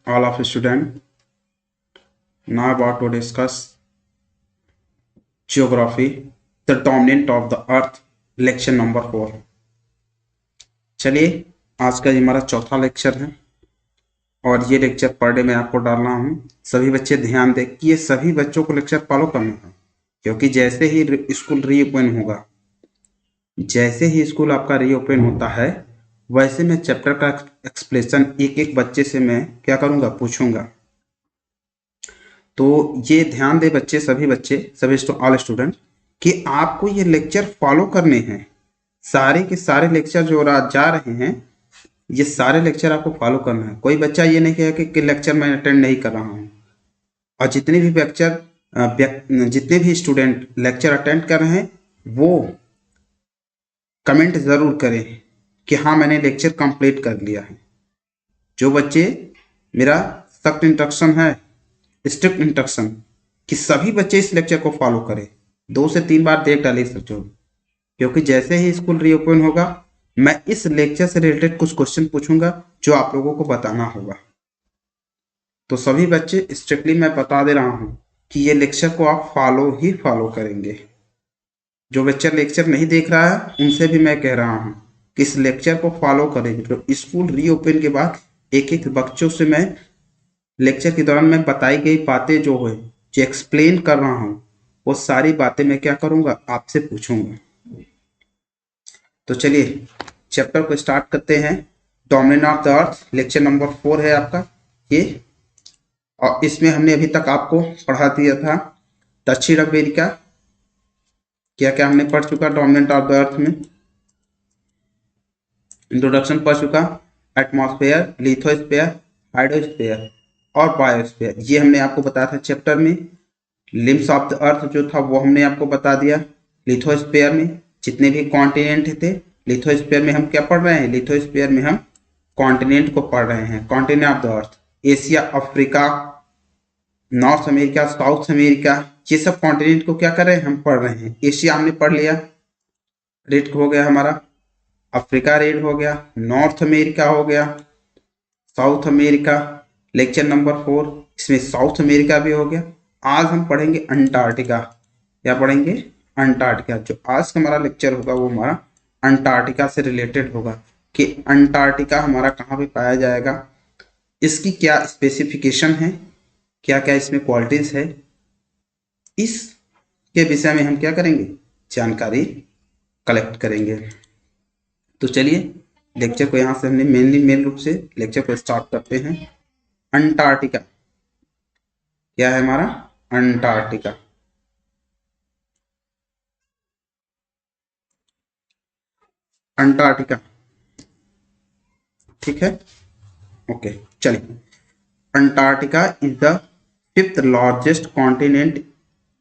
all of student. Now about to discuss geography, the dominant of the earth, lecture number 4। चलिए, आज का ये हमारा चौथा लेक्चर है और ये लेक्चर पर डे मैं आपको डाल रहा हूँ। सभी बच्चे ध्यान दें कि ये सभी बच्चों को लेक्चर फॉलो करना है, क्योंकि जैसे ही स्कूल रीओपन होगा, जैसे ही स्कूल आपका रीओपन होता है, वैसे मैं चैप्टर का एक्सप्लेनेशन एक एक बच्चे से मैं क्या करूँगा, पूछूंगा। तो ये ध्यान दे बच्चे, सभी ऑल स्टूडेंट, कि आपको ये लेक्चर फॉलो करने हैं। सारे के सारे लेक्चर जो आज जा रहे हैं, ये सारे लेक्चर आपको फॉलो करना है। कोई बच्चा ये नहीं कहे कि लेक्चर मैं अटेंड नहीं कर रहा हूँ। और जितने भी स्टूडेंट लेक्चर अटेंड कर रहे हैं, वो कमेंट ज़रूर करें कि हाँ, मैंने लेक्चर कंप्लीट कर लिया है। जो बच्चे, मेरा सख्त इंस्ट्रक्शन है, स्ट्रिक्ट इंस्ट्रक्शन, कि सभी बच्चे इस लेक्चर को फॉलो करें। 2 से 3 बार देख डालिए सोचो, क्योंकि जैसे ही स्कूल रीओपन होगा, मैं इस लेक्चर से रिलेटेड कुछ क्वेश्चन पूछूंगा जो आप लोगों को बताना होगा। तो सभी बच्चे स्ट्रिक्टली मैं बता दे रहा हूं कि ये लेक्चर को आप फॉलो करेंगे। जो बच्चा लेक्चर नहीं देख रहा है, उनसे भी मैं कह रहा हूं कि इस लेक्चर को फॉलो करें। तो स्कूल रीओपन के बाद एक एक बच्चों से मैं लेक्चर के दौरान मैं बताई गई बातें जो एक्सप्लेन कर रहा हूं, वो सारी बातें मैं क्या करूंगा, आपसे पूछूंगा। तो चलिए चैप्टर को स्टार्ट करते हैं। Dominant of the earth, lecture number 4 है आपका ये। और इसमें हमने अभी तक आपको पढ़ा दिया था दक्षिण अमेरिका, क्या क्या हमने पढ़ चुका डोमिनेंट ऑफ द अर्थ में। इंट्रोडक्शन पढ़ चुका, एटमॉस्फेयर, लिथोस्फेयर, हाइड्रोस्फेयर और बायोस्फीयर, ये हमने आपको बताया था चैप्टर में। लिम्स ऑफ द अर्थ जो था वो हमने आपको बता दिया। लिथोस्फीयर में जितने भी कॉन्टिनेंट थे, लिथोस्फीयर में हम क्या पढ़ रहे हैं, लिथोस्फीयर में हम कॉन्टिनेंट को पढ़ रहे हैं। Continent of the earth, Asia, Africa, north America, south America, ये सब कॉन्टिनेंट को क्या कर रहे हैं, हम पढ़ रहे हैं। एशिया हमने पढ़ लिया, रेड हो गया हमारा, अफ्रीका रेड हो गया, नॉर्थ अमेरिका हो गया, साउथ अमेरिका लेक्चर नंबर 4, इसमें साउथ अमेरिका भी हो गया। आज हम पढ़ेंगे अंटार्कटिका। क्या पढ़ेंगे, अंटार्कटिका। जो आज का हमारा लेक्चर होगा वो हमारा अंटार्कटिका से रिलेटेड होगा, कि अंटार्कटिका हमारा कहाँ पे पाया जाएगा, इसकी क्या स्पेसिफिकेशन है, क्या क्या इसमें क्वालिटीज है, इसके विषय में हम क्या करेंगे, जानकारी कलेक्ट करेंगे। तो चलिए लेक्चर को यहाँ से हमने मेन रूप से लेक्चर को स्टार्ट करते हैं। अंटार्कटिका क्या है हमारा, अंटार्कटिका। अंटार्कटिका, ठीक है, ओके। चलिए, Antarctica is the 5th largest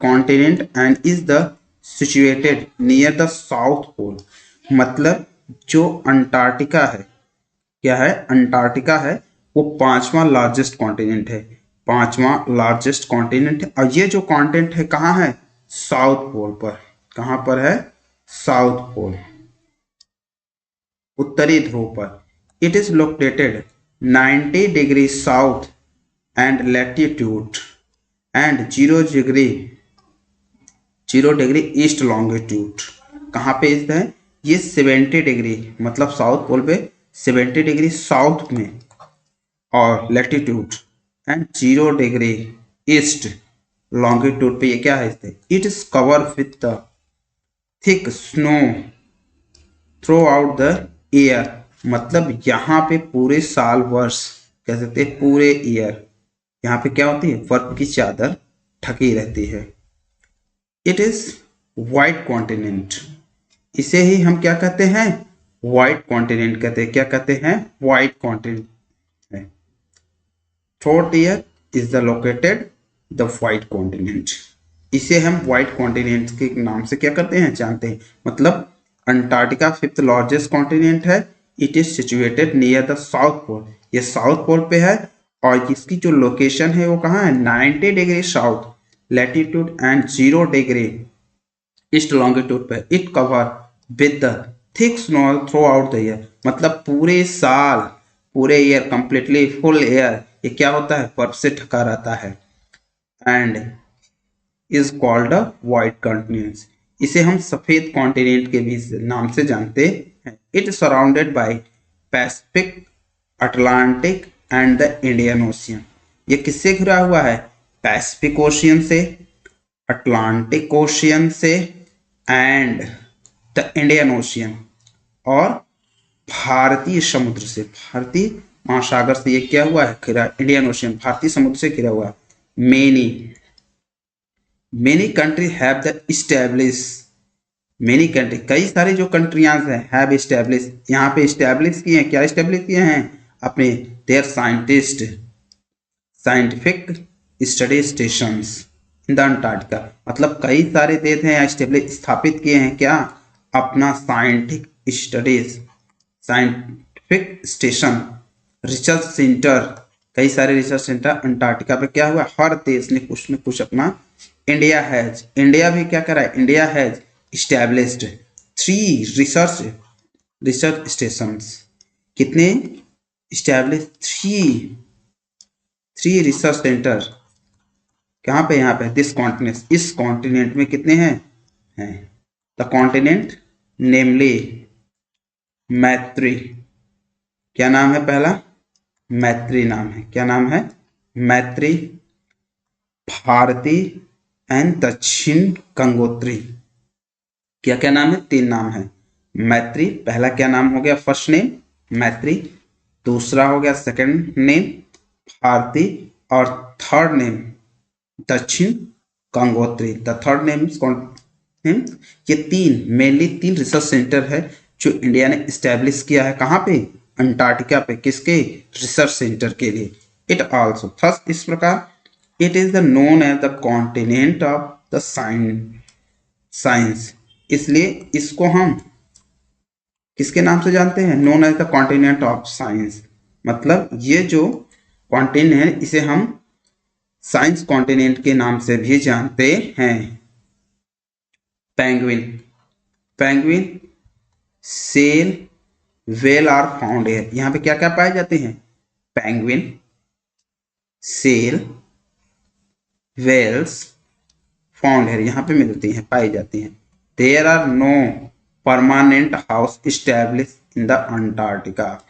continent and is the situated near the south pole. मतलब जो अंटार्कटिका है, क्या है, अंटार्कटिका है, वो 5वां लार्जेस्ट कॉन्टिनेंट है, 5वां लार्जेस्ट कॉन्टिनेंट है। और ये जो कॉन्टिनेंट है कहाँ है, साउथ पोल पर। कहाँ पर है, साउथ पोल, उत्तरी ध्रुव पर। It is located 90 degree south and latitude and 0 degree east longitude. कहाँ पे स्थित है ये, 70 डिग्री, मतलब साउथ पोल पे 70 डिग्री साउथ में, और latitude and 0 degree east longitude पे ये क्या है, it is cover with the thick snow throughout the year. मतलब यहाँ पे पूरे साल, वर्ष कह सकते हैं, पूरे ईयर यहाँ पे क्या होती है, बर्फ की चादर ढकी रहती है। इट इज व्हाइट कॉन्टिनेंट, इसे ही हम क्या कहते हैं, व्हाइट कॉन्टिनेंट कहते हैं। क्या कहते हैं, व्हाइट कॉन्टिनेंट है। Third year is the located the white continent, इसे हम व्हाइट कॉन्टिनेंट के नाम से क्या करते हैं, जानते हैं। मतलब अंटार्कटिका 5th लार्जेस्ट कॉन्टिनेंट है, it is situated near the south pole, ये साउथ पोल पे है। और इसकी जो लोकेशन है वो कहाँ है, 90 degree south latitude and 0 degree east longitude पे। It cover with the thick snow throughout the year, मतलब पूरे साल, पूरे ईयर, कंप्लीटली फुल ईयर ये क्या होता है, बर्फ से ढका रहता है। And is called a white continent, इसे हम सफेद कॉन्टिनेंट के भी नाम से जानते हैं। It surrounded by Pacific, Atlantic and the Indian ocean, ये किससे घिरा हुआ है, पैसिफिक ओशियन से, अटलांटिक ओशियन से एंड द इंडियन ओशियन, और भारतीय समुद्र से, भारतीय महासागर से ये क्या हुआ है, घिरा, इंडियन ओशियन भारतीय समुद्र से घिरा हुआ। Many many country have the establish, many country, कई सारे जो कंट्रियां हैं हैव इस्टेब्लिश, यहाँ पे इस्टेब्लिश किए हैं, क्या इस्टेब्लिश किए हैं, अपने their scientist scientific study stations in the Antarctica, मतलब कई सारे देश हैं इस्टेब्लिश स्थापित किए हैं क्या, अपना scientific studies, scientific station, research centre, कई सारे रिसर्च सेंटर अंटार्कटिका पे क्या हुआ, हर देश ने कुछ न कुछ अपना, इंडिया हैज, इंडिया भी क्या करा है, India has established 3 research stations, कितने इस्टेब्लिश, 3 रिसर्च सेंटर, कहाँ पे, यहाँ पे दिस कॉन्टिनेंट, इस कॉन्टिनेंट में कितने हैं, द कॉन्टिनेंट नेमली मैत्री, क्या नाम है पहला, मैत्री नाम है, क्या नाम है, मैत्री, भारती एंड दक्षिण गंगोत्री, क्या क्या नाम है, 3 नाम है, मैत्री, पहला क्या नाम हो गया, फर्स्ट नेम मैत्री, दूसरा हो गया सेकंड नेम भारती, और थर्ड नेम दक्षिण Gangotri, the third name is ये 3 मेनली 3 रिसर्च सेंटर है जो इंडिया ने इस्टेब्लिश किया है, कहाँ पे, अंटार्कटिका पे, किसके, रिसर्च सेंटर के लिए। इट आल्सो, थस इस प्रकार, it is the known as the continent of the science, इसलिए इसको हम किसके नाम से जानते हैं, known as the continent of science, मतलब ये जो कॉन्टिनेंट है इसे हम साइंस कॉन्टिनेंट के नाम से भी जानते हैं। Penguin, penguin, seal, whale are found here, यहाँ पे क्या क्या पाए जाते हैं, penguin, seal, whales, found here, यहाँ पे मिलती हैं, पाई जाती हैं। There are no permanent house establish in the Antarctica,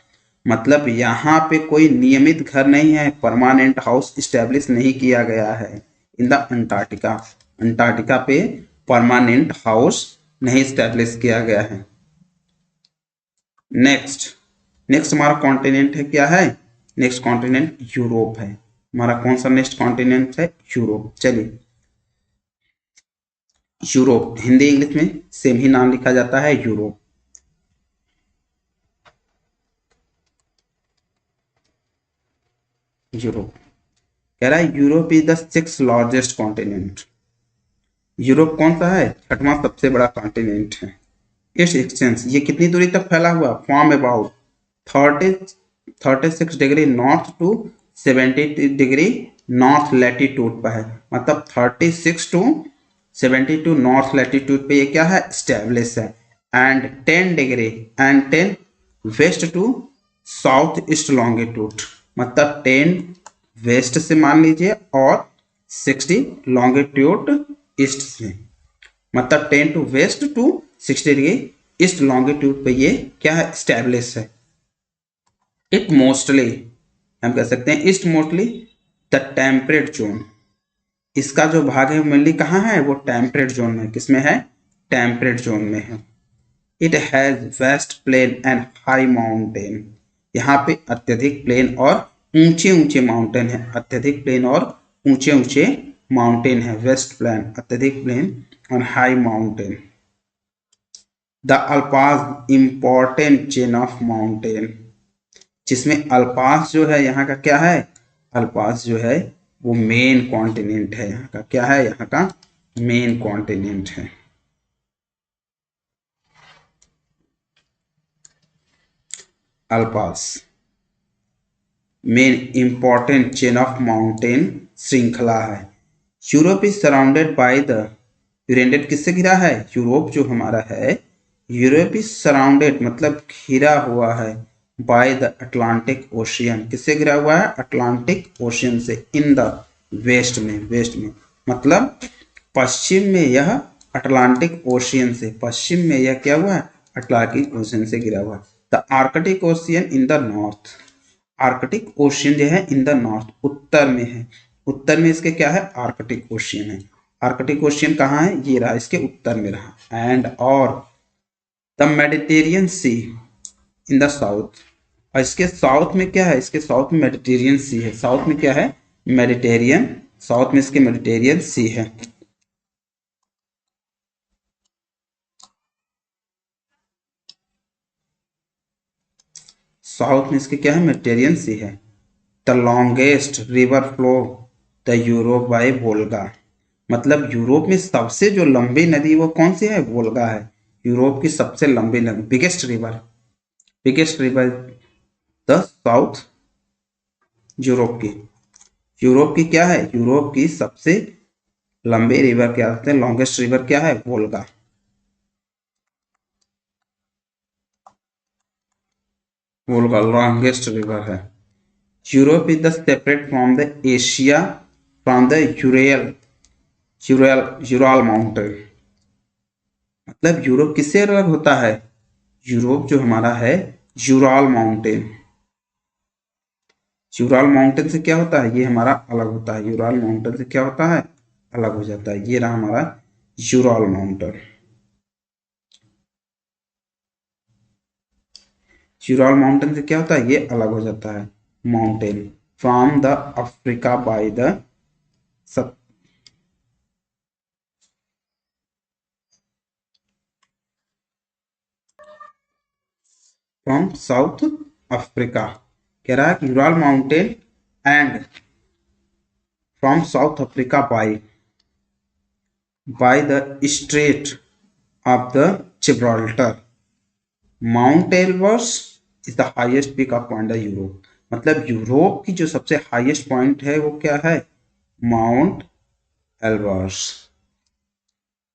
मतलब यहाँ पे कोई नियमित घर नहीं है, परमानेंट हाउस इस्टेब्लिश नहीं किया गया है इन द अंटार्कटिका, अंटार्कटिका पे परमानेंट हाउस नहीं इस्टेब्लिश किया गया है। नेक्स्ट हमारा कॉन्टिनेंट है, क्या है, नेक्स्ट कॉन्टिनेंट यूरोप है, हमारा कौन सा नेक्स्ट कॉन्टिनेंट है, यूरोप। चलिए, यूरोप हिंदी इंग्लिश में सेम ही नाम लिखा जाता है, यूरोप। यूरोप कह रहा है Europe is the 6th largest continent, Europe कौन सा है, 6वां सबसे बड़ा कॉन्टिनेंट है। इट्स एक्सटेंस, ये कितनी दूरी तक फैला हुआ, from about 36 degree north to 70 degree north latitude पर है, मतलब 36 टू 72 नॉर्थ लैटिट्यूड पे ये क्या है, स्टेब्लिश है। And 10 degree and 10 west to south east longitude, मतलब 10 वेस्ट से मान लीजिए और 60 लॉन्गिट्यूड ईस्ट से, मतलब 10 to west to 60 degree east longitude पे ये क्या है, स्टेब्लिश है। इट मोस्टली, हम कह सकते हैं east mostly the temperate zone, इसका जो भाग है मेनली कहाँ है, वो टेम्परेट जोन में, किसमें है, टेम्परेट जोन में है। It has west plain and high mountain, यहाँ पे अत्यधिक प्लेन और ऊंचे ऊंचे माउंटेन है, अत्यधिक प्लेन और ऊंचे ऊंचे माउंटेन है, वेस्ट प्लेन, अत्यधिक प्लेन और high mountain. The अल्पास important chain of mountain, जिसमें अल्पास जो है यहाँ का क्या है, अल्पास जो है वो मेन कॉन्टिनेंट है, यहाँ का क्या है, यहाँ का मेन कॉन्टिनेंट है। Alps main important chain of mountain श्रृंखला है। Europe is surrounded by the, यूरेंडेड किससे घिरा है, यूरोप जो हमारा है, यूरोप इज सराउंडेड मतलब घिरा हुआ है बाय द अटलांटिक ओशियन। किससे घिरा हुआ है? अटलांटिक ओशियन से। इन द वेस्ट में, वेस्ट में मतलब पश्चिम में यह अटलांटिक ओशियन से, पश्चिम में यह क्या हुआ है? अटलांटिक ओशियन से घिरा हुआ है। The Arctic ocean in the north, Arctic ocean जो है इन द नॉर्थ, उत्तर में है। उत्तर में इसके क्या है? आर्कटिक ओशियन है। आर्कटिक ओशियन कहाँ है? ये रहा, इसके उत्तर में रहा। एंड और the Mediterranean sea in the south, और इसके साउथ में क्या है? इसके साउथ में मेडिटेरियन सी है। साउथ में क्या है? मेडिटेरियन, साउथ में इसके मेडिटेरियन सी है। साउथ में इसके क्या है? मेडिटेरियन सी है। The longest river flow the Europe by Volga, मतलब यूरोप में सबसे जो लंबी नदी वो कौन सी है? वोल्गा है। यूरोप की सबसे लंबी नदी, biggest river, biggest river the south, Europe की, यूरोप की क्या है? यूरोप की सबसे लंबी रिवर क्या कहते हैं? लॉन्गेस्ट रिवर क्या है? वोल्गा। वोल्गा लॉन्गेस्ट रिवर है। Europe is the separate from the Asia from the Euryale, Euryale Ural mountain, मतलब यूरोप किससे अलग होता है? यूरोप जो हमारा है यूराल माउंटेन, यूराल माउंटेन से क्या होता है? ये हमारा अलग होता है। यूराल माउंटेन से क्या होता है? अलग हो जाता है। ये रहा हमारा यूराल माउंटेन। यूराल माउंटेन से क्या होता है? ये अलग हो जाता है। Mountain from the Africa by the sub, from south Africa, कह रहा है कि Ural mountain and from south Africa by the strait of the Gibraltar, mount Elbrus is the highest peak of point the Europe, मतलब Europe की जो सबसे highest point है वो क्या है? Mount Elbrus.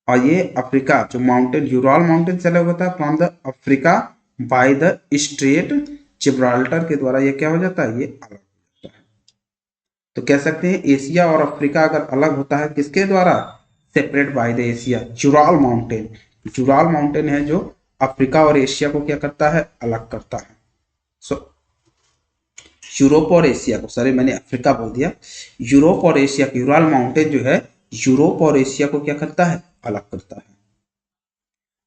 और ये अफ्रीका जो माउंटेन यूराल माउंटेन से अलग होता है from the Africa by the straight Gibraltar के द्वारा ये क्या हो जाता है? ये अलग हो जाता है। तो कह सकते हैं एशिया और अफ्रीका अगर अलग होता है किसके द्वारा? सेपरेट बाय द एशिया, जुराल माउंटेन। जुराल माउंटेन है जो अफ्रीका और एशिया को क्या करता है? अलग करता है। सो यूरोप और एशिया को, सॉरी मैंने अफ्रीका बोल दिया, यूरोप और एशिया की यूराल माउंटेन जो है यूरोप और एशिया को क्या करता है? अलग करता है।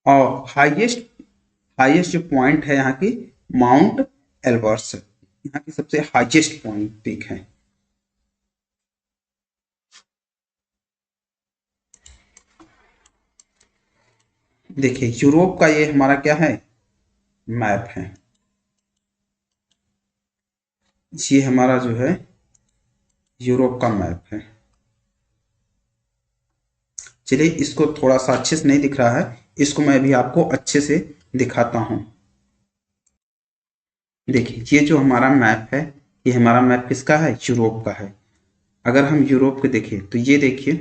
और हाईएस्ट, हाईएस्ट जो पॉइंट है यहाँ की माउंट एल्बर्स है, यहाँ की सबसे हाईएस्ट पॉइंट पीक है। देखिए यूरोप का ये हमारा क्या है? मैप है। ये हमारा जो है यूरोप का मैप है। चलिए इसको थोड़ा सा अच्छे से नहीं दिख रहा है, इसको मैं भी आपको अच्छे से दिखाता हूँ। देखिए ये जो हमारा मैप है, ये हमारा मैप किसका है? यूरोप का है। अगर हम यूरोप को देखें तो ये देखिए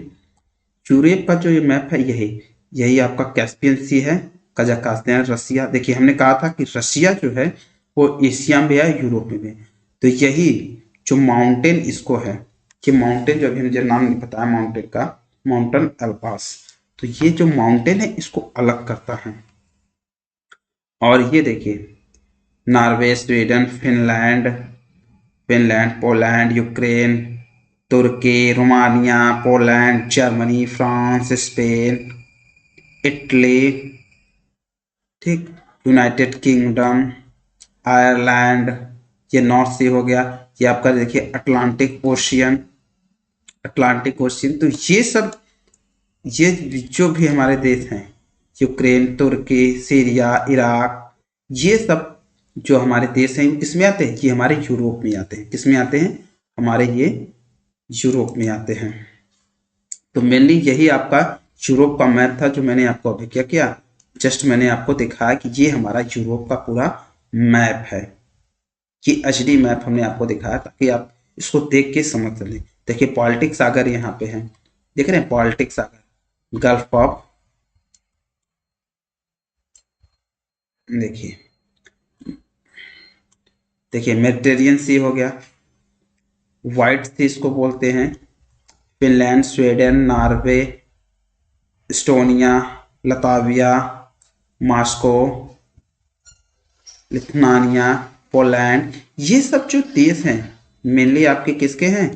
यूरोप का जो ये मैप है, यही यही आपका कैस्पियन सी है, कजाकिस्तान, रसिया। देखिए हमने कहा था कि रसिया जो है वो एशिया में है, यूरोप में है। तो यही जो माउंटेन इसको है, ये माउंटेन जो अभी मुझे नाम नहीं पता है माउंटेन का, माउंटेन एल्पास, तो ये जो माउंटेन है इसको अलग करता है। और ये देखिए Norway, Sweden, Finland, Poland, Ukraine, तुर्की, Romania, Poland, Germany, France, Spain, Italy, ठीक, यूनाइटेड किंगडम, आयरलैंड, ये नॉर्थ सी हो गया। ये आपका देखिए अटलांटिक ओशियन, अटलांटिक ओशियन। तो ये सब, ये जो भी हमारे देश हैं, यूक्रेन, तुर्की, सीरिया, इराक, ये सब जो हमारे देश हैं किसमें आते हैं? ये हमारे यूरोप में आते हैं। किसमें आते हैं? हमारे ये यूरोप में आते हैं। तो मेनली यही आपका यूरोप का मैप था जो मैंने आपको अभी क्या किया, जस्ट मैंने आपको दिखाया कि ये हमारा यूरोप का पूरा मैप है। ये एचडी मैप हमने आपको दिखाया ताकि आप इसको देख के समझ लें। देखिए पॉलिटिक सागर यहाँ पे है, देख रहे हैं पॉलिटिक सागर, गल्फ ऑफ, देखिए देखिए मेडिटेरियन सी हो गया, व्हाइट सी इसको बोलते हैं, Finland, Sweden, Norway, Estonia, Latvia, Moscow, Lithuania, Poland, ये सब जो देश हैं मेनली आपके किसके हैं,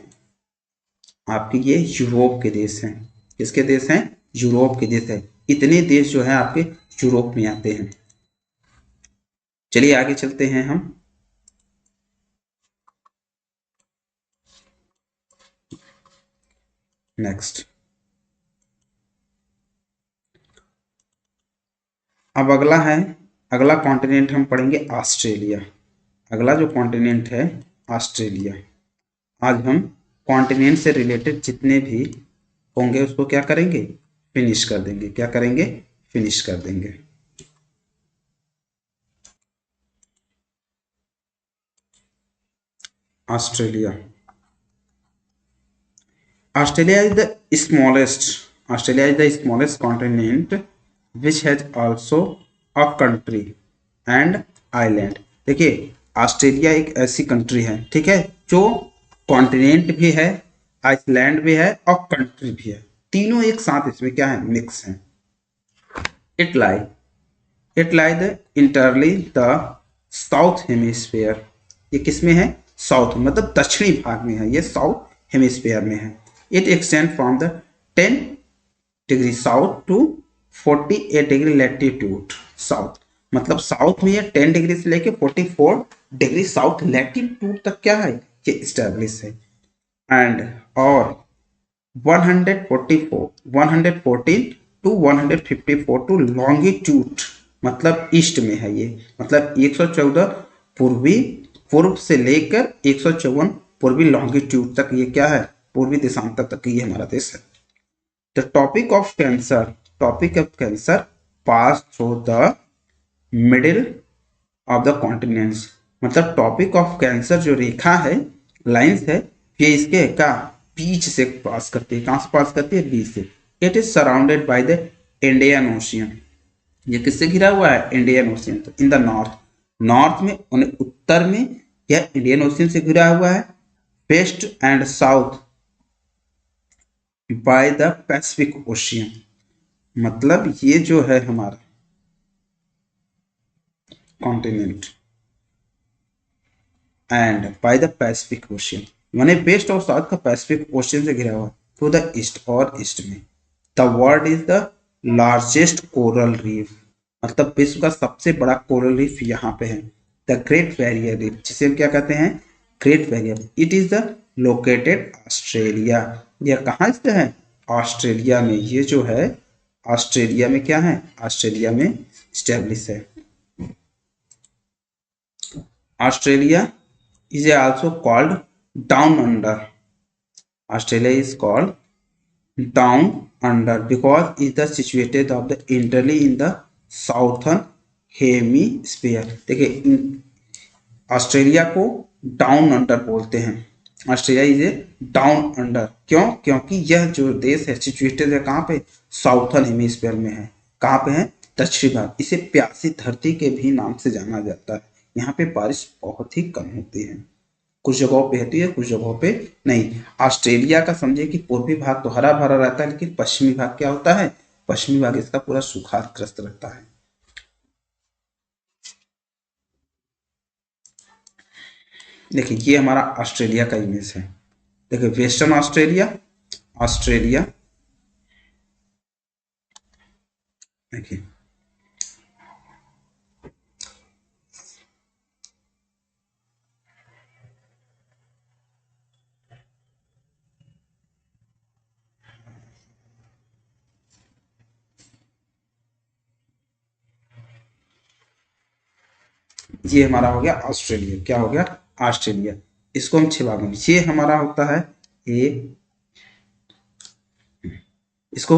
आपके ये यूरोप के देश हैं। किसके देश हैं, यूरोप के देश है। इतने देश जो है आपके यूरोप में आते हैं। चलिए आगे चलते हैं हम। नेक्स्ट, अब अगला है, अगला कॉन्टिनेंट हम पढ़ेंगे ऑस्ट्रेलिया। अगला जो कॉन्टिनेंट है ऑस्ट्रेलिया। आज हम कॉन्टिनेंट से रिलेटेड जितने भी होंगे उसको क्या करेंगे, फिनिश कर देंगे। क्या करेंगे, फिनिश कर देंगे। Australia, Australia is the smallest, Australia is the smallest continent which has also a country and island. देखिए ऑस्ट्रेलिया एक ऐसी कंट्री है, ठीक है, जो कॉन्टिनेंट भी है, आइलैंड भी है और कंट्री भी है, तीनों एक साथ इसमें क्या है, मिक्स है। It lie, it lie the इंटरली the south hemisphere. ये किस में है, साउथ मतलब दक्षिणी भाग में है, ये साउथ हेमिस्फीयर में है। It extend from the 10 degree south to 48 degree latitude south, मतलब साउथ में ये 10 डिग्री से लेके 44 डिग्री साउथ लैटिट्यूड तक क्या है, ये स्टैब्लिश है। एंड और 114 टू 154 टू लॉन्गिट्यूड, मतलब ईस्ट में है ये, मतलब 114 पूर्वी, पूर्व से लेकर 154 पूर्वी लॉन्गिट्यूड तक ये क्या है, पूर्वी दिशांतर तक ये हमारा देश है। The topic of cancer, topic of cancer pass through the middle of the continents, मतलब टॉपिक ऑफ कैंसर जो रेखा है, लाइंस है, ये इसके क्या बीच से पास करती है। कहां से पास करती है, बीच से। It is surrounded by the Indian ocean, ये किससे घिरा हुआ है, इंडियन ओशियन। तो इन द नॉर्थ, नॉर्थ में उत्तर में यह इंडियन ओशियन से घिरा हुआ है। West and south by the Pacific ocean, मतलब ये जो है हमारा continent and by the Pacific ocean, माने वेस्ट और साउथ का पैसिफिक ओशियन से घिरा हुआ टू द ईस्ट, और ईस्ट में। The world is the largest coral reef, मतलब विश्व का सबसे बड़ा कोरल रीफ यहाँ पे है। द ग्रेट बैरियर रीफ, जिसे हम क्या कहते हैं, great barrier. It is the located Australia, यह कहाँ स्थित है, ऑस्ट्रेलिया में। ये जो है ऑस्ट्रेलिया में क्या है, ऑस्ट्रेलिया में स्टैब्लिश है। Australia is also called down under, Australia is called down under because it is the situated of the entirely in the southern hemisphere। देखिए ऑस्ट्रेलिया को डाउन अंडर बोलते हैं, Australia is a down under, क्यों, क्योंकि यह जो देश है सिचुएटेड है कहाँ पे, साउथर्न हेमिस्फीयर में है। कहाँ पे है, दक्षिणी भाग। इसे प्यासी धरती के भी नाम से जाना जाता है। यहाँ पे बारिश बहुत ही कम होती है, कुछ जगहों पे होती है, कुछ जगहों पे नहीं। ऑस्ट्रेलिया का समझे कि पूर्वी भाग तो हरा भरा रहता है, लेकिन पश्चिमी भाग क्या होता है, पश्चिमी भाग इसका पूरा सूखाग्रस्त रहता है। देखिए ये हमारा ऑस्ट्रेलिया का इमेज है। देखिए वेस्टर्न ऑस्ट्रेलिया, ऑस्ट्रेलिया, देखिए ये हमारा हो गया ऑस्ट्रेलिया। क्या हो गया, ऑस्ट्रेलिया। इसको हम 6 भागों में, ये हमारा होता है ए, इसको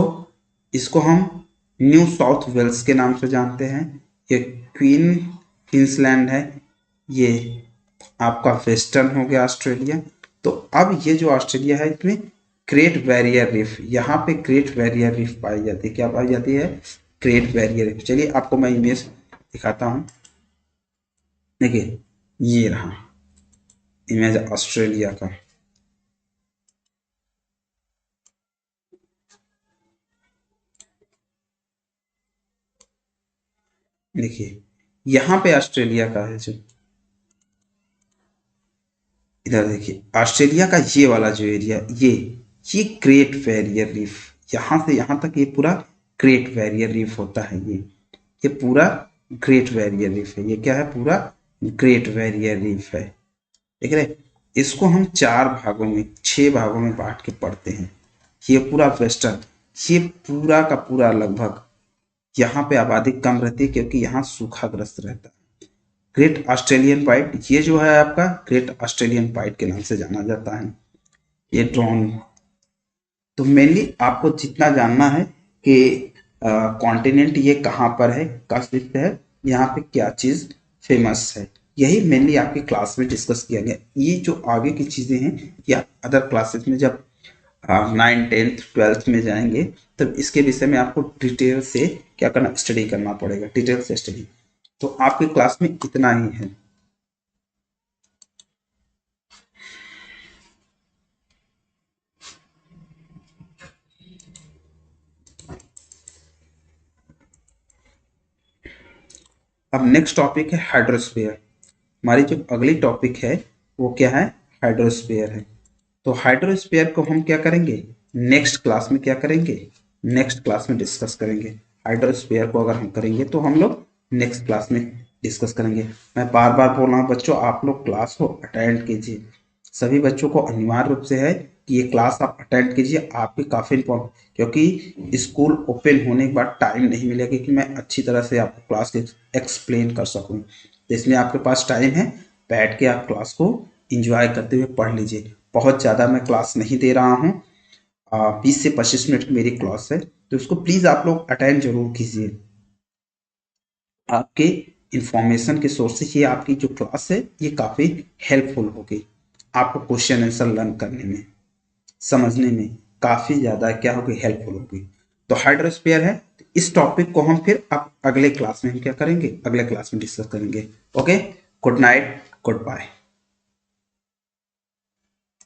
इसको हम न्यू साउथ वेल्स के नाम से जानते हैं। ये क्वीन क्वींसलैंड है, ये आपका वेस्टर्न हो गया ऑस्ट्रेलिया। तो अब ये जो ऑस्ट्रेलिया है इसमें ग्रेट बैरियर रीफ, यहाँ पे ग्रेट बैरियर रीफ पाई जाती है। क्या पाई जाती है, ग्रेट बैरियर रीफ। चलिए आपको मैं इमेज दिखाता हूँ। देखिए ये रहा, इमेज ऑस्ट्रेलिया का। देखिए यहाँ पे ऑस्ट्रेलिया का है, जो इधर देखिए ऑस्ट्रेलिया का ये वाला जो एरिया, ये ग्रेट बैरियर रीफ, यहाँ से यहाँ तक ये पूरा ग्रेट बैरियर रीफ होता है। ये पूरा ग्रेट बैरियर रीफ है। ये क्या है? पूरा ग्रेट बैरियर रीफ है। देख रहे? इसको हम 4 भागों में, 6 भागों में बांट के पढ़ते हैं। ये पूरा वेस्टर्न, ये पूरा का पूरा लगभग यहाँ पे आबादी कम रहती है क्योंकि यहाँ सूखाग्रस्त रहता है। ग्रेट ऑस्ट्रेलियन वाइट, ये जो है आपका ग्रेट ऑस्ट्रेलियन वाइट के नाम से जाना जाता है। ये ड्रोन, तो मेनली आपको जितना जानना है कि कॉन्टिनेंट ये कहाँ पर है, कहाँ स्थित है, यहाँ पे क्या चीज़ फेमस है, यही मेनली आपकी क्लास में डिस्कस किया गया। ये जो आगे की चीज़ें हैं या अदर क्लासेस में जब 9, 10th, 12th में जाएंगे तब इसके विषय में आपको डिटेल से क्या करना, स्टडी करना पड़ेगा, डिटेल से स्टडी। तो आपकी क्लास में इतना ही है। अब नेक्स्ट टॉपिक है हाइड्रोस्फीयर। हमारी जो अगली टॉपिक है वो क्या है? हाइड्रोस्फीयर है। तो हाइड्रोस्फीयर को हम क्या करेंगे? नेक्स्ट क्लास में क्या करेंगे? नेक्स्ट क्लास में डिस्कस करेंगे। हाइड्रोस्फीयर को अगर हम करेंगे तो हम लोग नेक्स्ट क्लास में डिस्कस करेंगे। मैं बार बार बोल रहा हूँ बच्चों, आप लोग क्लास को अटेंड कीजिए। सभी बच्चों को अनिवार्य रूप से है कि ये क्लास आप अटेंड कीजिए। आपके काफ़ी इम्पोर्टेंट, क्योंकि स्कूल ओपन होने के बाद टाइम नहीं मिलेगा कि मैं अच्छी तरह से आपको क्लास एक्सप्लेन कर सकूँ। तो इसलिए आपके पास टाइम है, बैठ के आप क्लास को इंजॉय करते हुए पढ़ लीजिए। बहुत ज़्यादा मैं क्लास नहीं दे रहा हूँ, 20 से 25 मिनट की मेरी क्लास है, तो उसको प्लीज़ आप लोग अटेंड जरूर कीजिए। आपके इंफॉर्मेशन के सोर्स से ये आपकी जो क्लास है ये काफ़ी हेल्पफुल होगी। आपको क्वेश्चन आंसर लर्न करने में, समझने में काफ़ी ज़्यादा क्या होगी, हेल्पफुल होगी। तो हाइड्रोस्फीयर है। इस टॉपिक को हम फिर अब अगले क्लास में हम क्या करेंगे, अगले क्लास में डिस्कस करेंगे। Okay, good night, good bye.